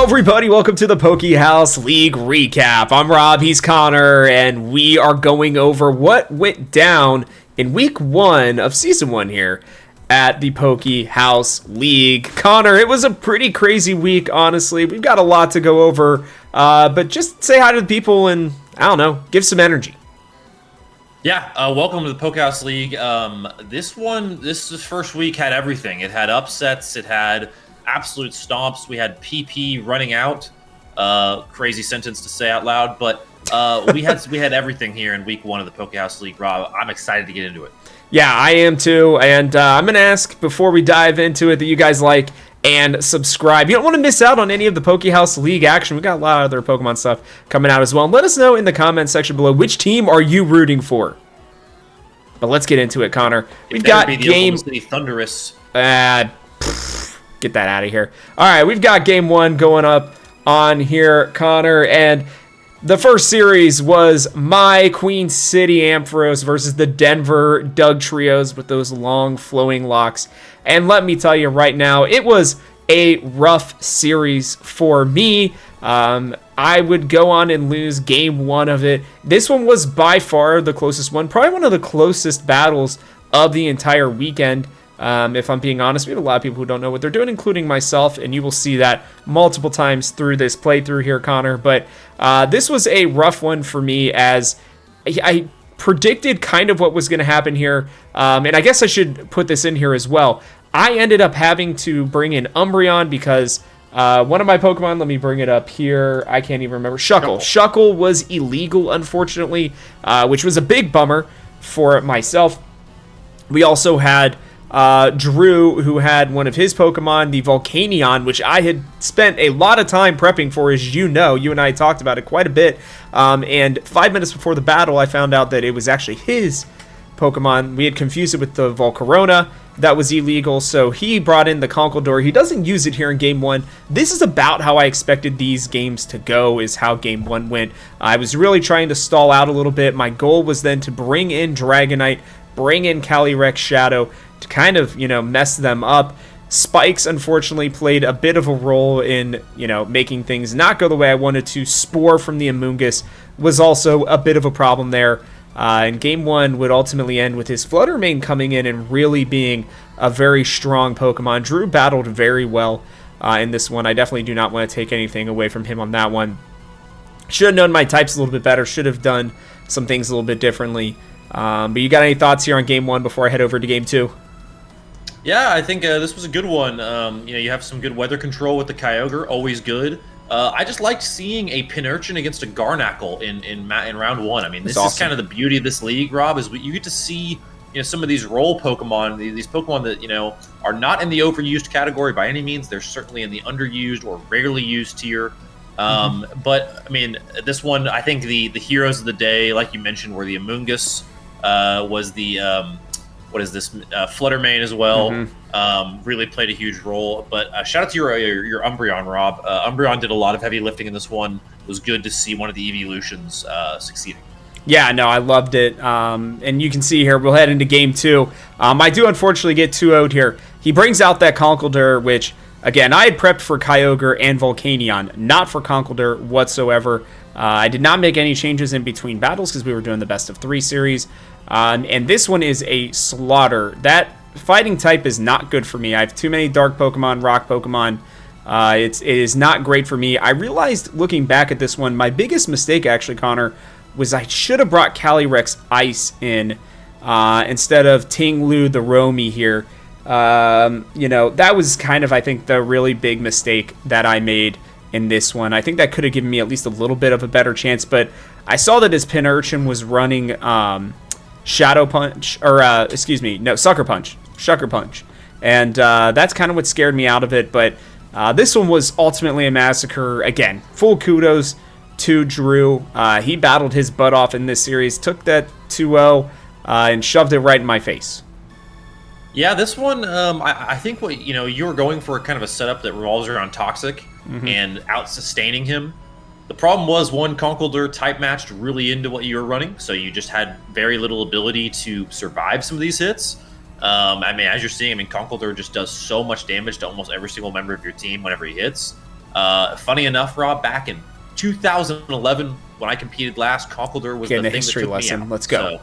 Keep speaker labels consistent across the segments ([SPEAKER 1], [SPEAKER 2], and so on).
[SPEAKER 1] Hello everybody, welcome to the PokeHaus League recap. I'm Rob, he's Connor, and we are going over what went down in week 1 of season 1 here at the PokeHaus League. Connor, it was a pretty crazy week, honestly. We've got a lot to go over, but just say hi to the people and, I don't know, give some energy.
[SPEAKER 2] Yeah, welcome to the PokeHaus League. This first week had everything. It had upsets, it had absolute stomps. We had PP running out. Crazy sentence to say out loud, but we had everything here in week 1 of the PokeHaus League. Rob, I'm excited to get into it.
[SPEAKER 1] Yeah, I am too, and I'm gonna ask before we dive into it that you guys like and subscribe. You don't want to miss out on any of the PokeHaus League action. We got a lot of other Pokemon stuff coming out as well. And let us know in the comments section below which team are you rooting for. But let's get into it, Connor. We've got game
[SPEAKER 2] Thundurus.
[SPEAKER 1] Get that out of here. All right, we've got game 1 going up on here, Connor, and the first series was my Queen City Ampharos versus the Denver Dugtrios with those long flowing locks. And let me tell you right now, it was a rough series for me. I would go on and lose game 1 of it. This one was by far the closest one, probably one of the closest battles of the entire weekend. If I'm being honest, we have a lot of people who don't know what they're doing, including myself, and you will see that multiple times through this playthrough here, Connor. But this was a rough one for me, as I predicted kind of what was going to happen here, and I guess I should put this in here as well. I ended up having to bring in Umbreon because one of my Pokemon, let me bring it up here, I can't even remember, Shuckle was illegal, unfortunately, which was a big bummer for myself. We also had Drew, who had one of his Pokemon, the Volcanion, which I had spent a lot of time prepping for, as you know. You and I talked about it quite a bit. And 5 minutes before the battle, I found out that it was actually his Pokemon. We had confused it with the Volcarona. That was illegal, so he brought in the Conkeldurr. He doesn't use it here in Game 1. This is about how I expected these games to go, is how Game 1 went. I was really trying to stall out a little bit. My goal was then to bring in Dragonite, bring in Calyrex Shadow, to kind of, mess them up. Spikes, unfortunately, played a bit of a role in, making things not go the way I wanted to. Spore from the Amoonguss was also a bit of a problem there. And Game 1 would ultimately end with his Fluttermane coming in and really being a very strong Pokemon. Drew battled very well in this one. I definitely do not want to take anything away from him on that one. Should have known my types a little bit better. Should have done some things a little bit differently. But you got any thoughts here on Game 1 before I head over to Game 2?
[SPEAKER 2] Yeah, I think this was a good one. You have some good weather control with the Kyogre, always good. I just liked seeing a Pinurchin against a Garnackle in round 1. I mean, this is kind of the beauty of this league, Rob, is you get to see some of these role Pokemon, these Pokemon that are not in the overused category by any means. They're certainly in the underused or rarely used tier. But I mean, this one, I think the heroes of the day, like you mentioned, were the Amoonguss, was the Fluttermane as well. Really played a huge role. But shout out to your Umbreon, Rob. Umbreon did a lot of heavy lifting in this one. It was good to see one of the evolutions succeeding. Yeah,
[SPEAKER 1] no, I loved it. And you can see here, we'll head into Game 2. I do unfortunately get 2-0'd here. He brings out that Conkeldurr, which, again, I had prepped for Kyogre and Volcanion, not for Conkeldurr whatsoever. I did not make any changes in between battles because we were doing the best of 3 series. And this one is a slaughter. That fighting type is not good for me. I have too many dark Pokemon, rock Pokemon. It is not great for me. I realized looking back at this one, my biggest mistake actually, Connor, was I should have brought Calyrex Ice in instead of Ting-Lu the Romy here. That was kind of, I think, the really big mistake that I made in this one. I think that could have given me at least a little bit of a better chance, but I saw that his Pinurchin was running Shadow Punch, or Sucker Punch, and that's kind of what scared me out of it. But this one was ultimately a massacre. Again, full kudos to Drew. He battled his butt off in this series, took that 2-0 and shoved it right in my face.
[SPEAKER 2] Yeah, this one, I think what you were going for kind of a setup that revolves around Toxic and out-sustaining him. The problem was, one, Conkeldurr type matched really into what you were running, so you just had very little ability to survive some of these hits. I mean, as you're seeing, Conkeldurr just does so much damage to almost every single member of your team whenever he hits. Funny enough, Rob, back in 2011 when I competed last, Conkeldurr was
[SPEAKER 1] Getting
[SPEAKER 2] the
[SPEAKER 1] a
[SPEAKER 2] thing
[SPEAKER 1] history
[SPEAKER 2] that took
[SPEAKER 1] lesson.
[SPEAKER 2] me out.
[SPEAKER 1] Let's go.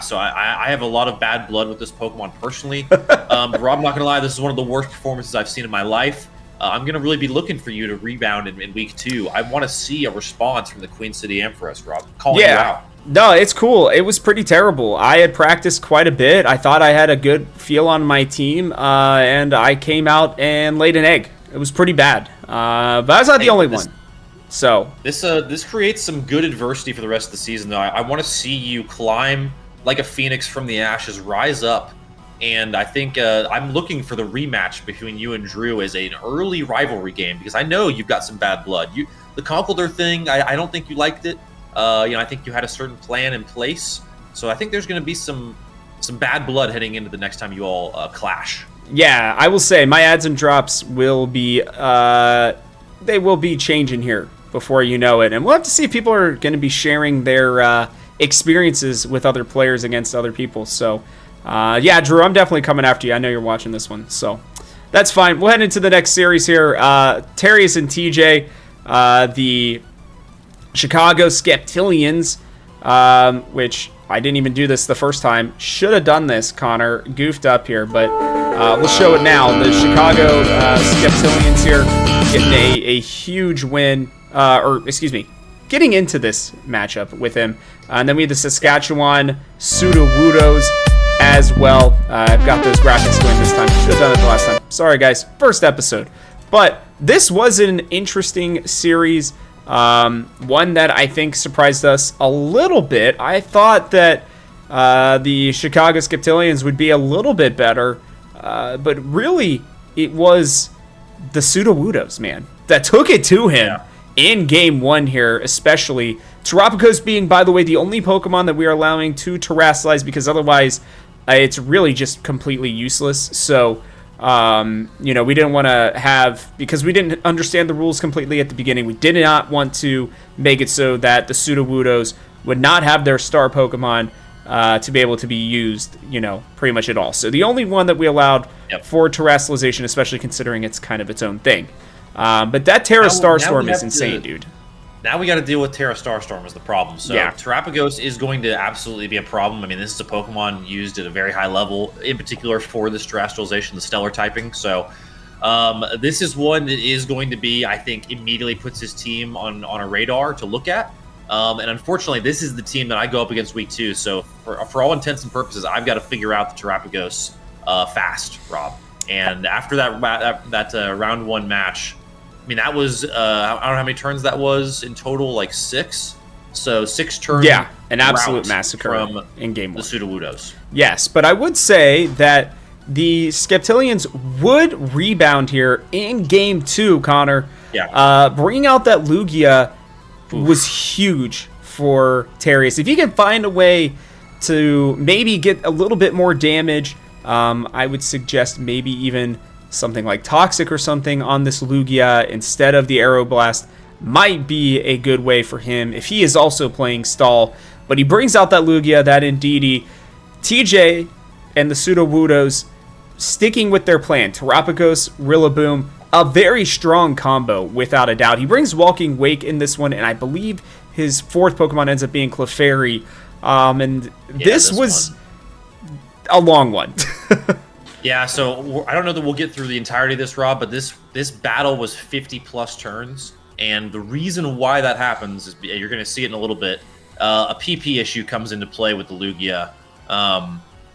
[SPEAKER 2] So I have a lot of bad blood with this Pokemon personally. But Rob, I'm not going to lie, this is one of the worst performances I've seen in my life. I'm going to really be looking for you to rebound in week 2. I want to see a response from the Queen City Ampharos, Rob. Calling you out.
[SPEAKER 1] No, it's cool. It was pretty terrible. I had practiced quite a bit. I thought I had a good feel on my team, and I came out and laid an egg. It was pretty bad. But I was not the only one. So
[SPEAKER 2] this creates some good adversity for the rest of the season, though. I want to see you climb like a phoenix from the ashes, rise up. And I think I'm looking for the rematch between you and Drew as an early rivalry game, because I know you've got some bad blood. The Conkeldurr thing, I don't think you liked it. I think you had a certain plan in place. So I think there's going to be some bad blood heading into the next time you all clash.
[SPEAKER 1] Yeah, I will say my adds and drops will be they will be changing here before you know it, and we'll have to see if people are going to be sharing their experiences with other players against other people. So. Yeah, Drew, I'm definitely coming after you. I know you're watching this one, so that's fine. We'll head into the next series here. Terius and TJ, the Chicago Sceptilians, which I didn't even do this the first time. Should have done this, Connor. Goofed up here, but we'll show it now. The Chicago Sceptilians here getting a huge win, getting into this matchup with him. And then we have the Saskatchewan Sudowoodos as well. I've got those graphics going this time. Should have done it the last time. Sorry, guys. First episode. But this was an interesting series. One that I think surprised us a little bit. I thought that the Chicago Sceptilians would be a little bit better. But really, it was the Sudowoodos, man, that took it to him in Game 1 here, especially. Terrapagos being, by the way, the only Pokemon that we are allowing to terastallize, because otherwise it's really just completely useless. So, we didn't want to have, because we didn't understand the rules completely at the beginning, we did not want to make it so that the Sudowoodos would not have their star Pokemon to be able to be used, pretty much at all. So the only one that we allowed for terastallization, especially considering it's kind of its own thing. But that Terra Starstorm is insane, dude.
[SPEAKER 2] Now we got to deal with Terra Starstorm as the problem. So Terrapagos is going to absolutely be a problem. I mean, this is a Pokemon used at a very high level, in particular for this terrestrialization, the stellar typing. So this is one that is going to be, I think, immediately puts his team on a radar to look at. And unfortunately, this is the team that I go up against week 2. So for all intents and purposes, I've got to figure out the Terrapagos fast, Rob. And after that round 1 match, I mean, that was, I don't know how many turns that was in total, like 6. So 6 turns.
[SPEAKER 1] Yeah, an absolute massacre in Game 1.
[SPEAKER 2] The Sudowoodos.
[SPEAKER 1] Yes, but I would say that the Sceptilians would rebound here in Game 2, Connor.
[SPEAKER 2] Yeah.
[SPEAKER 1] Bringing out that Lugia was huge for Terius. If you can find a way to maybe get a little bit more damage, I would suggest maybe even something like Toxic or something on this Lugia instead of the Aeroblast might be a good way for him if he is also playing Stall. But he brings out that Lugia, that Indeedee. TJ and the Sudowoodos sticking with their plan. Terrapagos, Rillaboom, a very strong combo without a doubt. He brings Walking Wake in this one, and I believe his 4th Pokemon ends up being Clefairy. This was a long one.
[SPEAKER 2] Yeah, so I don't know that we'll get through the entirety of this, Rob, but this battle was 50-plus turns, and the reason why that happens is, you're going to see it in a little bit, a PP issue comes into play with the Lugia.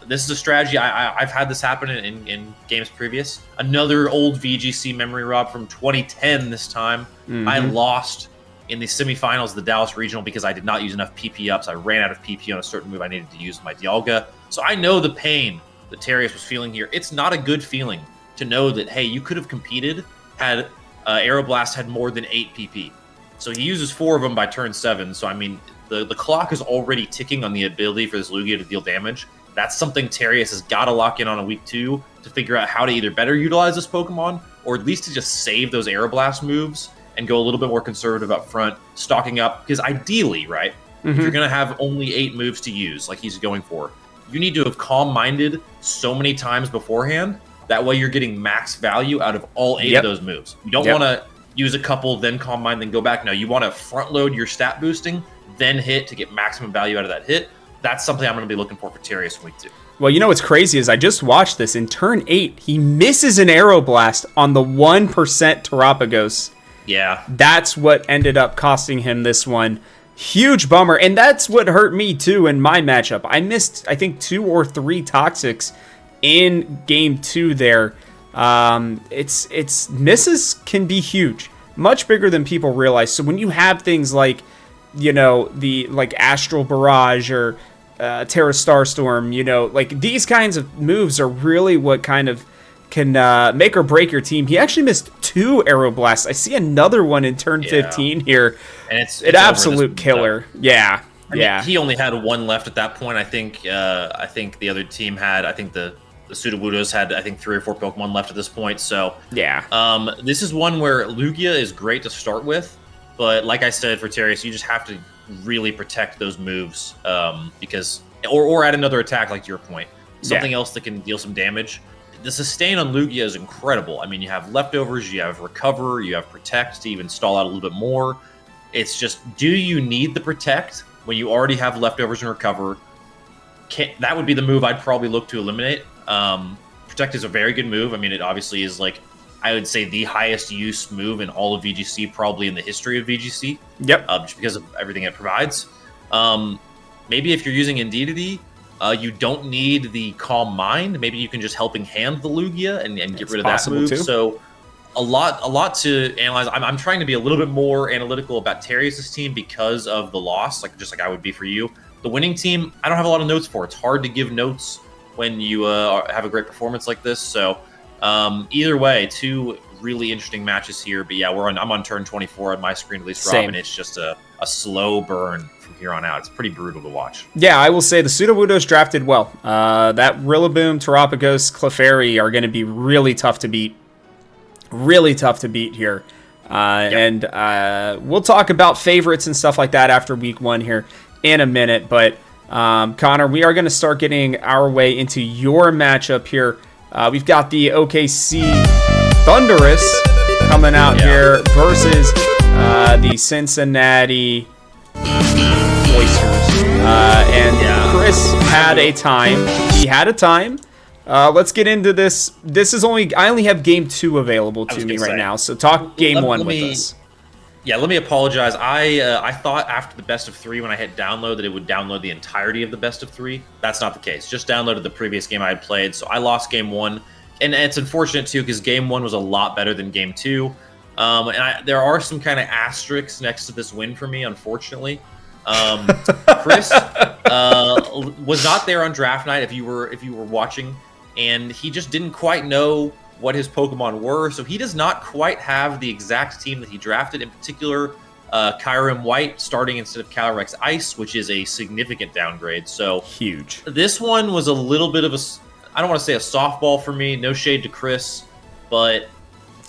[SPEAKER 2] This is a strategy, I've had this happen in games previous. Another old VGC memory, Rob, from 2010 this time. Mm-hmm. I lost in the semifinals of the Dallas Regional because I did not use enough PP ups. I ran out of PP on a certain move I needed to use my Dialga. So I know the pain that Terius was feeling here. It's not a good feeling to know that, hey, you could have competed had Aeroblast had more than 8 PP. So he uses 4 of them by turn 7. So, I mean, the clock is already ticking on the ability for this Lugia to deal damage. That's something Terius has got to lock in on a week 2 to figure out how to either better utilize this Pokemon or at least to just save those Aeroblast moves and go a little bit more conservative up front, stocking up. Because ideally, right, if you're going to have only 8 moves to use like he's going for, you need to have calm-minded so many times beforehand. That way you're getting max value out of all 8 of those moves. You don't want to use a couple, then Calm Mind, then go back. No, you want to front load your stat boosting, then hit to get maximum value out of that hit. That's something I'm going to be looking for Terius in week 2.
[SPEAKER 1] Well, you know what's crazy is I just watched this. In turn 8, he misses an Arrow Blast on the 1% Terapagos.
[SPEAKER 2] Yeah.
[SPEAKER 1] That's what ended up costing him this one. Huge bummer. And that's what hurt me, too, in my matchup. I missed, I think, 2 or 3 Toxics in game 2 there. It's misses can be huge. Much bigger than people realize. So when you have things like, you know, the like Astral Barrage or Terra Starstorm, you know, like these kinds of moves are really what kind of can make or break your team. He actually missed 2 Arrow Blasts. I see another one in turn 15 here. And it's an absolute killer. Yeah.
[SPEAKER 2] I mean, he only had 1 left at that point. I think the other team had, the Sudowoodos had, 3 or 4 Pokemon left at this point. So
[SPEAKER 1] yeah.
[SPEAKER 2] This is one where Lugia is great to start with, but like I said for Terius, you just have to really protect those moves because or add another attack, like to your point, something else that can deal some damage. The sustain on Lugia is incredible. I mean, you have leftovers, you have recover, you have protect to even stall out a little bit more. It's just, do you need the protect when you already have leftovers and recover? That would be the move I'd probably look to eliminate. Protect is a very good move. I mean, it obviously is, like, I would say the highest use move in all of VGC, probably in the history of VGC.
[SPEAKER 1] Yep.
[SPEAKER 2] Just because of everything it provides. Maybe if you're using Indeedee, you don't need the Calm Mind. Maybe you can just Helping Hand the Lugia and get rid of that move.
[SPEAKER 1] Too.
[SPEAKER 2] So a lot to analyze. I'm trying to be a little bit more analytical about Terius' team because of the loss, just like I would be for you. The winning team, I don't have a lot of notes for. It's hard to give notes when you have a great performance like this. So either way, 2 really interesting matches here. But yeah, I'm on turn 24 on my screen, at least, Rob, and it's just a slow burn from here on out. It's pretty brutal to watch.
[SPEAKER 1] Yeah, I will say the Sudowoodos drafted well. That Rillaboom, Terapagos, Clefairy are going to be really tough to beat. Really tough to beat here. And we'll talk about favorites and stuff like that after week 1 here in a minute. But Connor, we are going to start getting our way into your matchup here. We've got the OKC Thundurus coming out here versus the Cincinnati Cloysters. Chris had a time. He had a time. Let's get into this. I only have game 2 available to me right now. So talk game 1 with us.
[SPEAKER 2] Yeah, let me apologize. I thought after the best of 3 when I hit download that it would download the entirety of the best of 3. That's not the case. Just downloaded the previous game I had played, so I lost game 1. And it's unfortunate, too, because game 1 was a lot better than game 2. There are some kind of asterisks next to this win for me, unfortunately. Chris was not there on draft night if you were watching, and he just didn't quite know what his Pokemon were, so he does not quite have the exact team that he drafted. In particular, Kyurem White starting instead of Calyrex Ice, which is a significant downgrade. So
[SPEAKER 1] huge.
[SPEAKER 2] This one was a little bit of I don't want to say a softball for me. No shade to Chris, but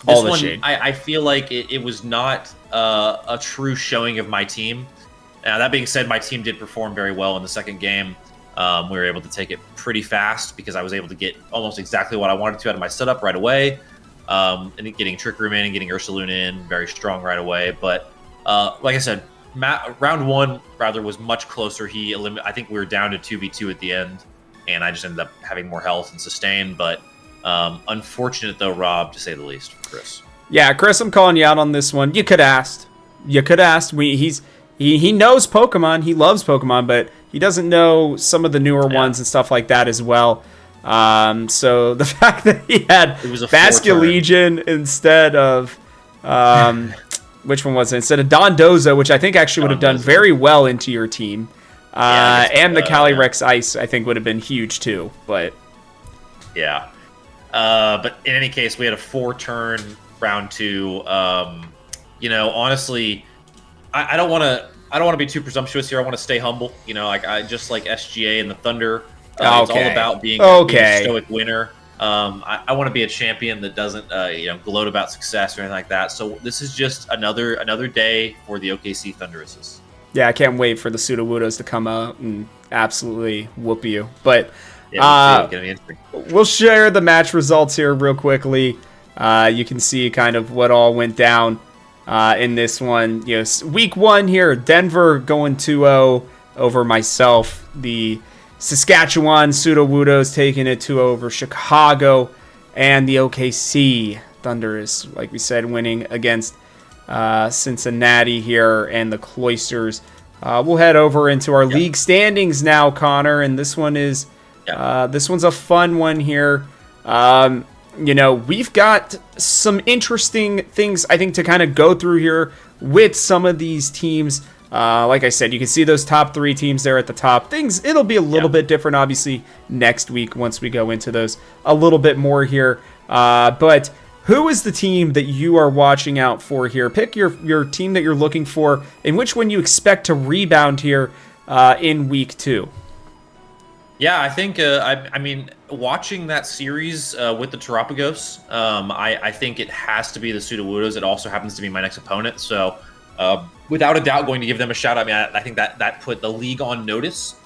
[SPEAKER 2] this one I feel like it was not a true showing of my team. Now, that being said, my team did perform very well in the second game. We were able to take it pretty fast because I was able to get almost exactly what I wanted to out of my setup right away. And getting Trick Room in and getting Ursaluna in very strong right away. But like I said, round 1 rather was much closer. I think we were down to 2v2 at the end, and I just ended up having more health and sustain. But unfortunate though, Rob, to say the least, for Chris.
[SPEAKER 1] Yeah, Chris, I'm calling you out on this one. You could ask. He knows Pokemon. He loves Pokemon, but he doesn't know some of the newer ones and stuff like that as well. So the fact that he had Basculegion instead of which one was it? Instead of Dondozo, which I think actually would have done very well into your team. And the Calyrex Ice, I think, would have been huge too. But
[SPEAKER 2] yeah. But in any case, we had a 4-turn round 2. Honestly, I don't want to be too presumptuous here. I want to stay humble. I just like SGA and the Thunder. It's all about being a stoic winner. I want to be a champion that doesn't gloat about success or anything like that. So this is just another day for the OKC Thunduruses. Yeah,
[SPEAKER 1] I can't wait for the Sudowoodos to come out and absolutely whoop you. But we'll share the match results here real quickly. You can see kind of what all went down. in this one. Week 1 here, Denver going 2-0 over myself. The Saskatchewan Sudowoodos taking it 2-0 over Chicago. And the OKC Thundurus, like we said, winning against Cincinnati here and the Cloysters. We'll head over into our league standings now, Connor, and this one is this one's a fun one here. We've got some interesting things, I think, to kind of go through here with some of these teams. Like I said, you can see those top 3 teams there at the top. It'll be a little bit different, obviously, next week once we go into those a little bit more here. But who is the team that you are watching out for here? Pick your team that you're looking for and which one you expect to rebound here in week 2.
[SPEAKER 2] Yeah, I think, watching that series with the Terapagos, I think it has to be the Sudowoodos. It also happens to be my next opponent. So, without a doubt, going to give them a shout out. I think that put the league on notice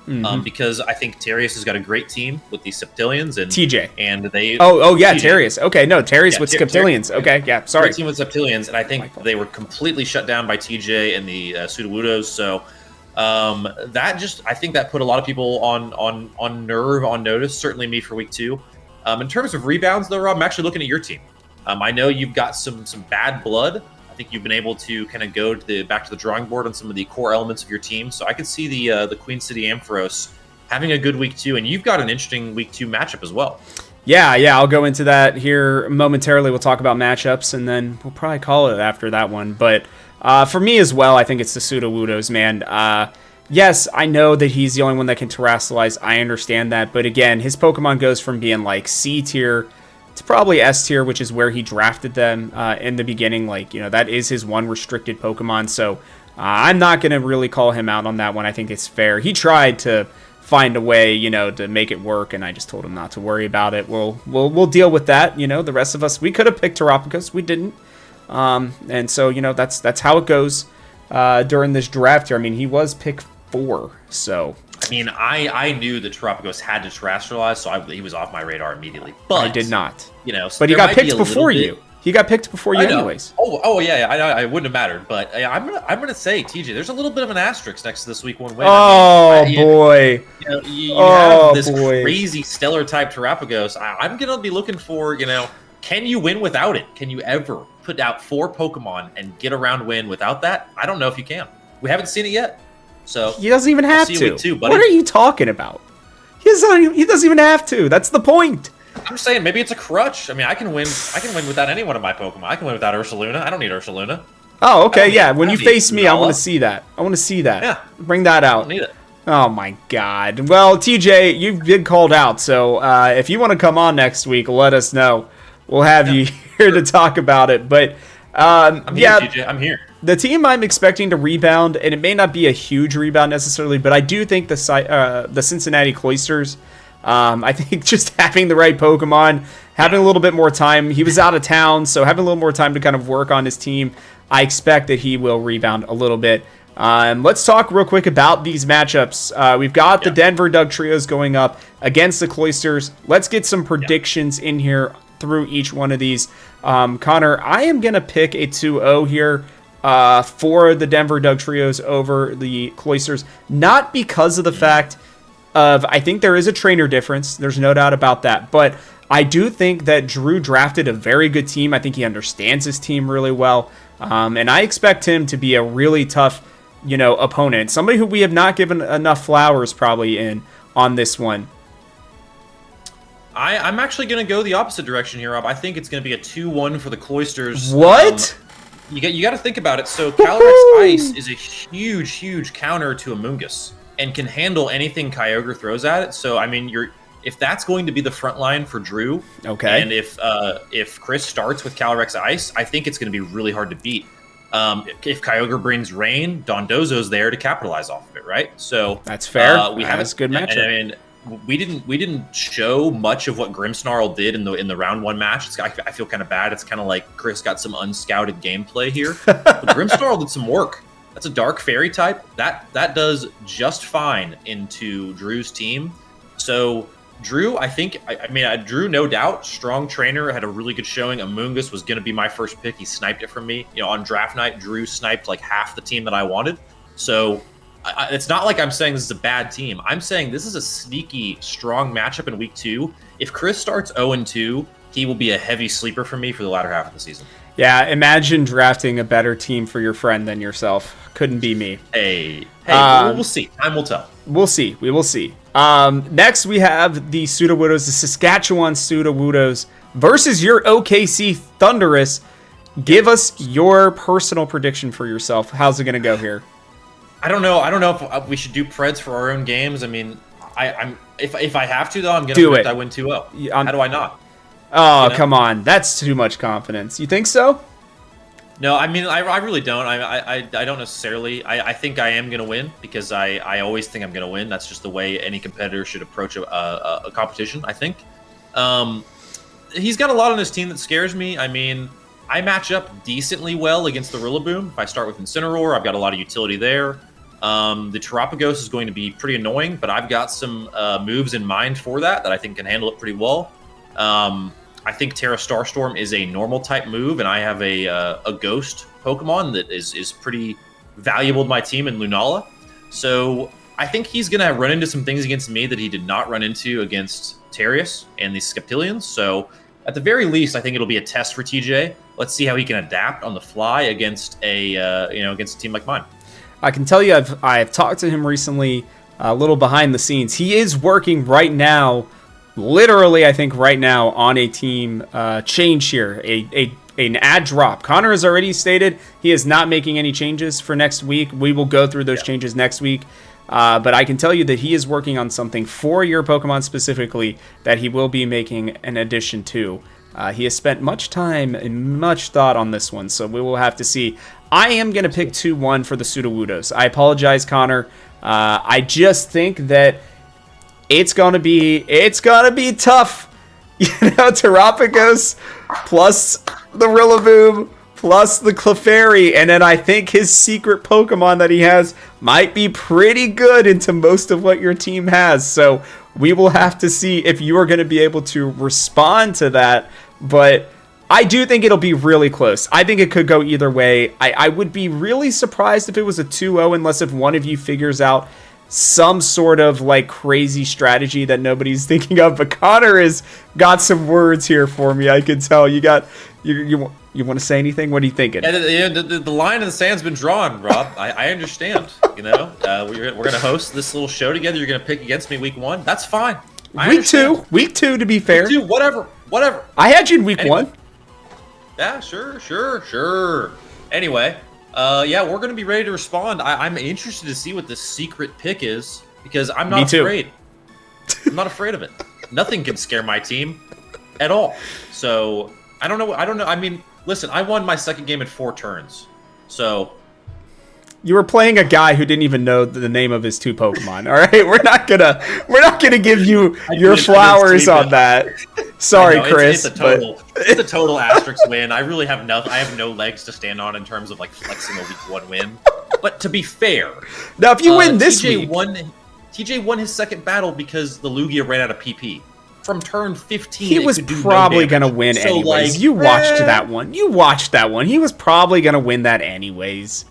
[SPEAKER 2] because I think Terrius has got a great team with the Sceptilians and
[SPEAKER 1] TJ.
[SPEAKER 2] And they.
[SPEAKER 1] Terrius. Okay, no, Terrius with Sceptilians. Okay, yeah, sorry.
[SPEAKER 2] Great team with Sceptilians, and I think they were completely shut down by TJ and the Sudowoodos. So. I think that put a lot of people on notice, certainly me for week 2. In terms of rebounds, though, Rob, I'm actually looking at your team. I know you've got some bad blood. I think you've been able to kind of go back to the drawing board on some of the core elements of your team. So I could see the Queen City Ampharos having a good week 2, and you've got an interesting week 2 matchup as well.
[SPEAKER 1] Yeah, I'll go into that here momentarily. We'll talk about matchups, and then we'll probably call it after that one. But for me as well, I think it's the Sudowoodos, man. Yes, I know that he's the only one that can terrestrialize. I understand that. But again, his Pokemon goes from being like C tier to probably S tier, which is where he drafted them in the beginning. That is his one restricted Pokemon. So I'm not going to really call him out on that one. I think it's fair. He tried to find a way, to make it work, and I just told him not to worry about it. We'll deal with that. The rest of us, we could have picked Terapagos. We didn't. And so, that's how it goes during this draft here. He was picked 4, so
[SPEAKER 2] I knew that Terapagos had to terrestrialize, so he was off my radar immediately. But
[SPEAKER 1] I did not.
[SPEAKER 2] But
[SPEAKER 1] he got picked before you. He got picked before you, anyways.
[SPEAKER 2] Oh yeah. I wouldn't have mattered. But I'm gonna say, TJ, there's a little bit of an asterisk next to this week 1 win.
[SPEAKER 1] Boy.
[SPEAKER 2] You have this crazy stellar type Terapagos. I'm gonna be looking for, can you win without it? Can you ever put out 4 Pokemon and get a round win without that? I don't know if you can. We haven't seen it yet. So
[SPEAKER 1] he doesn't even have to.
[SPEAKER 2] Week 2, buddy.
[SPEAKER 1] What are you talking about? He doesn't even have to. That's the point.
[SPEAKER 2] I'm saying maybe it's a crutch. I can win without any one of my Pokemon. I can win without Ursaluna. I don't need Ursaluna.
[SPEAKER 1] Oh, okay, yeah. When you face me, I want to see that.
[SPEAKER 2] Yeah.
[SPEAKER 1] Bring that out.
[SPEAKER 2] I don't need it.
[SPEAKER 1] Oh my God. Well, TJ, you've been called out. So if you want to come on next week, let us know. We'll have you here to talk about it. But
[SPEAKER 2] I'm here, TJ. I'm here.
[SPEAKER 1] The team I'm expecting to rebound, and it may not be a huge rebound necessarily, but I do think the Cincinnati Cloysters, I think just having the right Pokemon, having a little bit more time. He was out of town, so having a little more time to kind of work on his team, I expect that he will rebound a little bit. Let's talk real quick about these matchups. We've got the Denver Dugtrios going up against the Cloysters. Let's get some predictions in here through each one of these. Connor, I am going to pick a 2-0 here for the Denver Dugtrios over the Cloysters. Not because of the fact of, I think there is a trainer difference. There's no doubt about that. But I do think that Drew drafted a very good team. I think he understands his team really well. And I expect him to be a really tough, opponent. Somebody who we have not given enough flowers probably on this one.
[SPEAKER 2] I'm actually going to go the opposite direction here, Rob. I think it's going to be a 2-1 for the Cloysters.
[SPEAKER 1] What?
[SPEAKER 2] You got to think about it. So Calyrex Ice is a huge counter to Amoonguss and can handle anything Kyogre throws at it. So if that's going to be the front line for Drew,
[SPEAKER 1] okay,
[SPEAKER 2] and if Chris starts with Calyrex Ice, I think it's going to be really hard to beat. If Kyogre brings Rain, Dondozo's there to capitalize off of it, right? So
[SPEAKER 1] that's fair. That's a good matchup.
[SPEAKER 2] We didn't show much of what Grimmsnarl did in the round 1 match. I feel kind of bad. It's kind of like Chris got some unscouted gameplay here. But Grimmsnarl did some work. That's a Dark Fairy type. That does just fine into Drew's team. So Drew, I think, Drew, no doubt, strong trainer, had a really good showing. Amoongus was going to be my first pick. He sniped it from me. On draft night, Drew sniped like half the team that I wanted. So it's not like I'm saying this is a bad team. I'm saying this is a sneaky, strong matchup in week 2. If Chris starts 0-2, he will be a heavy sleeper for me for the latter half of the season.
[SPEAKER 1] Yeah, imagine drafting a better team for your friend than yourself. Couldn't be me.
[SPEAKER 2] Hey, we'll see. Time will tell.
[SPEAKER 1] We'll see. We will see. Next, we have the Sudowoodos, the Saskatchewan Sudowoodos versus your OKC Thundurus. Give us your personal prediction for yourself. How's it going to go here?
[SPEAKER 2] I don't know. I don't know if we should do Preds for our own games. I mean, if I have to, though, I'm going to predict I win 2-0. How do I not?
[SPEAKER 1] Oh, come on. That's too much confidence. You think so?
[SPEAKER 2] No, I mean, I really don't. I don't necessarily. I think I am going to win because I always think I'm going to win. That's just the way any competitor should approach a competition, I think. He's got a lot on his team that scares me. I mean, I match up decently well against the Rillaboom. If I start with Incineroar, I've got a lot of utility there. The Terapagos is going to be pretty annoying, but I've got some moves in mind for that I think can handle it pretty well. I think Terra Starstorm is a normal type move, and I have a Ghost Pokemon that is pretty valuable to my team in Lunala. So I think he's going to run into some things against me that he did not run into against Terius and the Sceptilians. So at the very least, I think it'll be a test for TJ. Let's see how he can adapt on the fly against against a team like mine.
[SPEAKER 1] I can tell you, I've talked to him recently, a little behind the scenes. He is working right now. Literally, I think right now on a team change here, an ad drop. Connor has already stated he is not making any changes for next week. We will go through those changes next week. But I can tell you that he is working on something for your Pokemon specifically that he will be making an addition to. He has spent much time and much thought on this one, so we will have to see. I am going to pick 2-1 for the Sudowoodos. I apologize, Connor. I just think that it's gonna be tough. Terapagos plus the Rillaboom plus the Clefairy, and then I think his secret Pokemon that he has might be pretty good into most of what your team has. So we will have to see if you are going to be able to respond to that. But I do think it'll be really close. I think it could go either way. I would be really surprised if it was a 2-0 unless if one of you figures out some sort of like crazy strategy that nobody's thinking of. But Connor has got some words here for me. I can tell you want to say anything? What are you thinking?
[SPEAKER 2] Yeah, the line in the sand's been drawn, Rob. I understand. We're gonna host this little show together. You're gonna pick against me week 1. That's fine.
[SPEAKER 1] Week two. To be fair,
[SPEAKER 2] week 2, whatever.
[SPEAKER 1] I had you in week 1.
[SPEAKER 2] Yeah, sure. Anyway. We're going to be ready to respond. I'm interested to see what the secret pick is because I'm not afraid. I'm not afraid of it. Nothing can scare my team at all. So I don't know. I mean, listen, I won my second game in 4 turns. So
[SPEAKER 1] you were playing a guy who didn't even know the name of his 2 Pokemon. All right, we're not gonna give you your flowers on that. Sorry, Chris.
[SPEAKER 2] It's a total asterisk win. I really have nothing. I have no legs to stand on in terms of like flexing a week 1 win. But to be fair,
[SPEAKER 1] now if you win this week,
[SPEAKER 2] TJ won his second battle because the Lugia ran out of PP. From turn 15,
[SPEAKER 1] he was probably going to win anyways. You watched that one. He was probably going to win that anyways.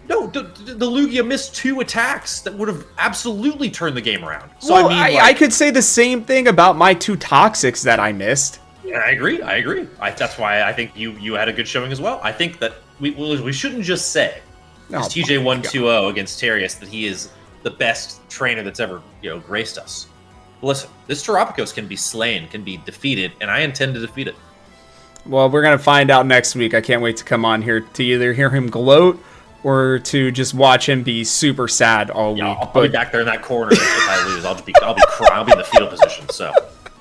[SPEAKER 2] No, the Lugia missed 2 attacks that would have absolutely turned the game around. So
[SPEAKER 1] well, I could say the same thing about my 2 Toxics that I missed.
[SPEAKER 2] Yeah, I agree. That's why I think you had a good showing as well. I think that we shouldn't just say because TJ won 2-0 against Terius that he is the best trainer that's ever graced us. But listen, this Terapagos can be slain, can be defeated, and I intend to defeat it.
[SPEAKER 1] Well, we're gonna find out next week. I can't wait to come on here to either hear him gloat or to just watch him be super sad all week.
[SPEAKER 2] I'll be back there in that corner if I lose. I'll be crying. I'll be in the fetal position. So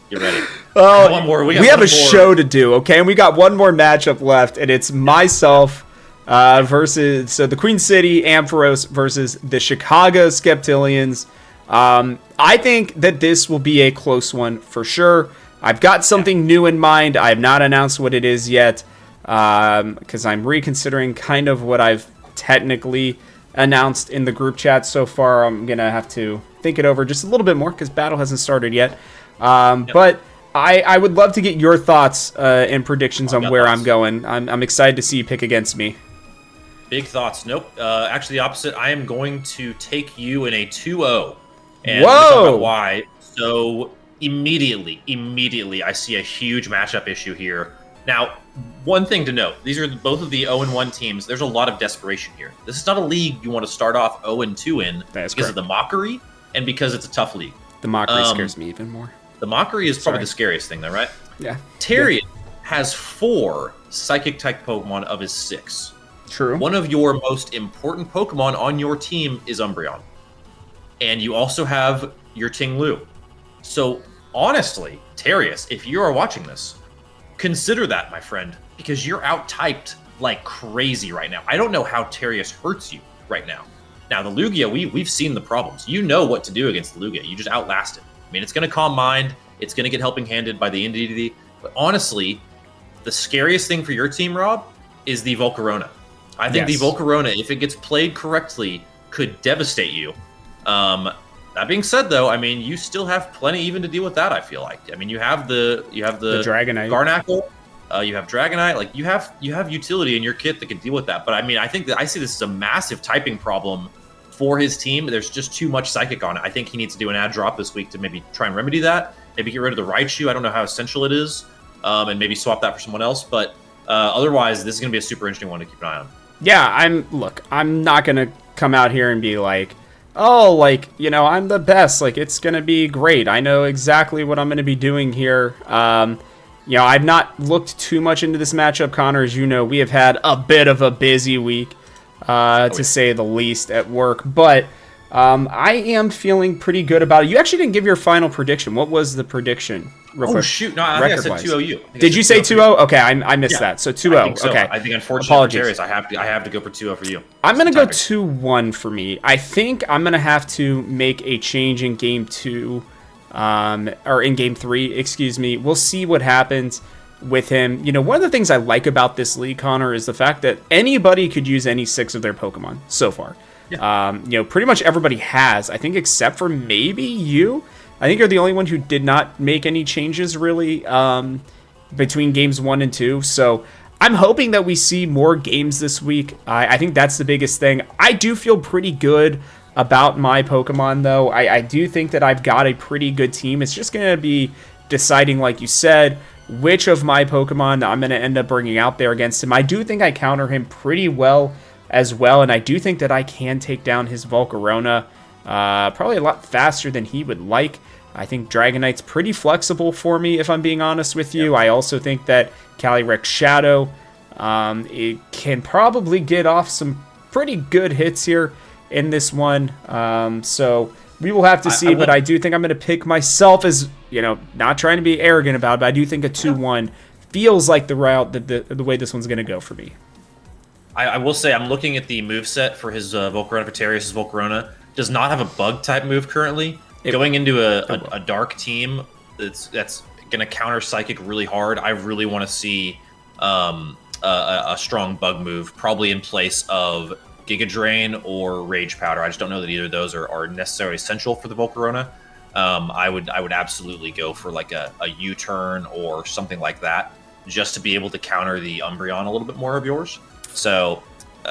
[SPEAKER 2] get ready.
[SPEAKER 1] We have a show to do, okay? And we got one more matchup left, and it's myself versus the Queen City Ampharos versus the Chicago Sceptilians. I think that this will be a close one for sure. I've got something new in mind. I have not announced what it is yet because I'm reconsidering kind of what I've technically announced in the group chat so far. I'm going to have to think it over just a little bit more because battle hasn't started yet. But I would love to get your thoughts and predictions on where I'm going. I'm excited to see you pick against me.
[SPEAKER 2] Big thoughts. Nope. Actually, the opposite. I am going to take you in a 2-0. And
[SPEAKER 1] Whoa!
[SPEAKER 2] Talk about why. So immediately, I see a huge matchup issue here. Now, one thing to note: these are both of the 0-1 teams. There's a lot of desperation here. This is not a league you want to start off 0-2 in because of the mockery and because it's a tough league.
[SPEAKER 1] The mockery scares me even more.
[SPEAKER 2] The mockery is probably the scariest thing, though, right?
[SPEAKER 1] Yeah.
[SPEAKER 2] Tyrion has 4 Psychic-type Pokemon of his 6.
[SPEAKER 1] True.
[SPEAKER 2] One of your most important Pokemon on your team is Umbreon. And you also have your Ting-Lu. So, honestly, Terius, if you are watching this, consider that, my friend, because you're out-typed like crazy right now. I don't know how Terius hurts you right now. Now, the Lugia, we've seen the problems. You know what to do against the Lugia. You just outlast it. I mean, it's going to Calm Mind. It's going to get Helping Handed by the Entity. But honestly, the scariest thing for your team, Rob, is the Volcarona. I think the Volcarona, if it gets played correctly, could devastate you. That being said, though, I mean, you still have plenty even to deal with that, I feel like. I mean, you have the
[SPEAKER 1] Dragonite.
[SPEAKER 2] Garnackle, you have Dragonite, like you have utility in your kit that can deal with that. But I mean, I think that I see this as a massive typing problem for his team. There's just too much Psychic on it. I think he needs to do an ad drop this week to maybe try and remedy that. Maybe get rid of the Raichu. I don't know how essential it is, and maybe swap that for someone else. But otherwise, this is going to be a super interesting one to keep an eye on. Yeah,
[SPEAKER 1] I'm not going to come out here and be like, oh, like, you know, I'm the best. Like, it's going to be great. I know exactly what I'm going to be doing here. You know, I've not looked too much into this matchup, Connor. As you know, we have had a bit of a busy week, to say the least, at work. But I am feeling pretty good about it. You actually didn't give your final prediction. What was the prediction?
[SPEAKER 2] Real quick. Shoot. No, I think I said 2-0.
[SPEAKER 1] Did you say 2-0? Okay, I missed that. So 2-0.
[SPEAKER 2] So.
[SPEAKER 1] Okay.
[SPEAKER 2] I think, unfortunately, for Darius, I have to go for 2-0 for you.
[SPEAKER 1] I'm going to go 2-1 for me. I think I'm going to have to make a change in Game 2, or in Game 3, excuse me. We'll see what happens with him. You know, one of the things I like about this league, Connor, is the fact that anybody could use any 6 of their Pokemon so far. Yeah. You know, pretty much everybody has, I think, except for maybe you. I think you're the only one who did not make any changes, really, between games 1 and 2. So I'm hoping that we see more games this week. I think that's the biggest thing. I do feel pretty good about my Pokemon, though. I do think that I've got a pretty good team. It's just going to be deciding, like you said, which of my Pokemon I'm going to end up bringing out there against him. I do think I counter him pretty well as well, and I do think that I can take down his Volcarona probably a lot faster than he would like. I think Dragonite's pretty flexible for me, if I'm being honest with you. Yep. I also think that Calyrex Shadow, it can probably get off some pretty good hits here in this one. So we will have to see, but I do think I'm going to pick myself as, you know, not trying to be arrogant about it, but I do think a 2-1 feels like the route that the way this one's going to go for me.
[SPEAKER 2] I will say I'm looking at the moveset for his Volcarona, for Terius' Volcarona. Does not have a bug-type move currently. Going into a dark team that's going to counter Psychic really hard, I really want to see a strong bug move, probably in place of Giga Drain or Rage Powder. I just don't know that either of those are necessarily essential for the Volcarona. I would absolutely go for like a U-turn or something like that, just to be able to counter the Umbreon a little bit more of yours. So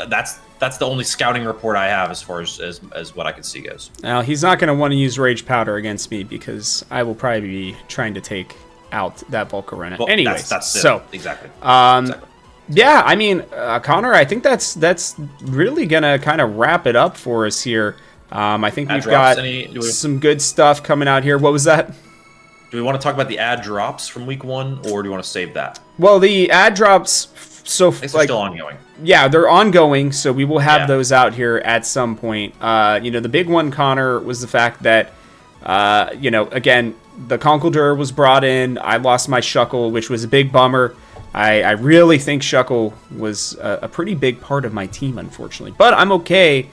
[SPEAKER 2] that's the only scouting report I have as far as what I can see goes. Now,
[SPEAKER 1] he's not going to want to use Rage Powder against me because I will probably be trying to take out that Volcarona. Well, anyways,
[SPEAKER 2] that's exactly.
[SPEAKER 1] Yeah, I mean, Connor, I think that's really going to kind of wrap it up for us here. I think we've got some good stuff coming out here. What was that?
[SPEAKER 2] Do we want to talk about the ad drops from week 1, or do you want to save that?
[SPEAKER 1] Well, the ad drops... So
[SPEAKER 2] they're still ongoing.
[SPEAKER 1] Yeah, they're ongoing, so we will have those out here at some point. You know, the big one, Connor, was the fact that, you know, again, the Conkeldurr was brought in. I lost my Shuckle, which was a big bummer. I really think Shuckle was a pretty big part of my team, unfortunately. But I'm okay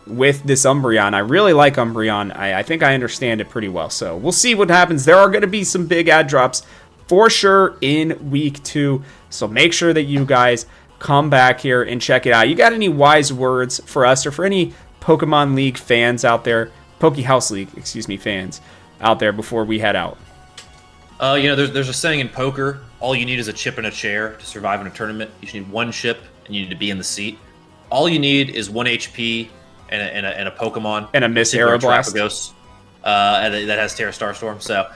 [SPEAKER 1] with this Umbreon. I really like Umbreon. I think I understand it pretty well. So we'll see what happens. There are going to be some big ad drops for sure in week 2. So make sure that you guys come back here and check it out. You got any wise words for us or for any Pokemon League fans out there, PokeHaus League, excuse me, fans out there before we head out?
[SPEAKER 2] There's a saying in poker: all you need is a chip and a chair to survive in a tournament. You just need one chip, and you need to be in the seat. All you need is 1 HP and a Pokemon
[SPEAKER 1] and a Miss Aeroblast.
[SPEAKER 2] That has Terra Starstorm. So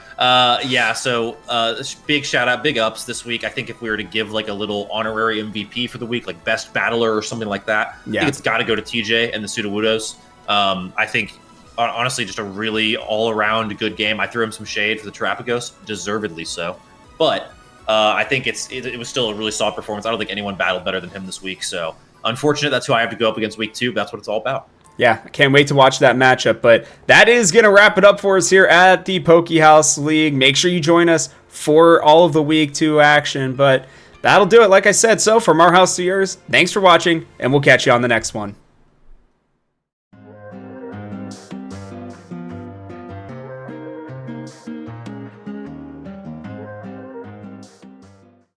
[SPEAKER 2] big shout out, big ups this week. I think if we were to give like a little honorary MVP for the week, like best battler or something like that, I think it's got to go to TJ and the Sudowoodos. I think honestly just a really all around good game. I threw him some shade for the Terrapagos, deservedly so, but I think it was still a really solid performance. I don't think anyone battled better than him this week. So unfortunate, that's who I have to go up against week 2. But that's what it's all about.
[SPEAKER 1] Yeah, I can't wait to watch that matchup. But that is going to wrap it up for us here at the PokeHaus League. Make sure you join us for all of the week 2 action. But that'll do it, like I said. So from our house to yours, thanks for watching, and we'll catch you on the next one.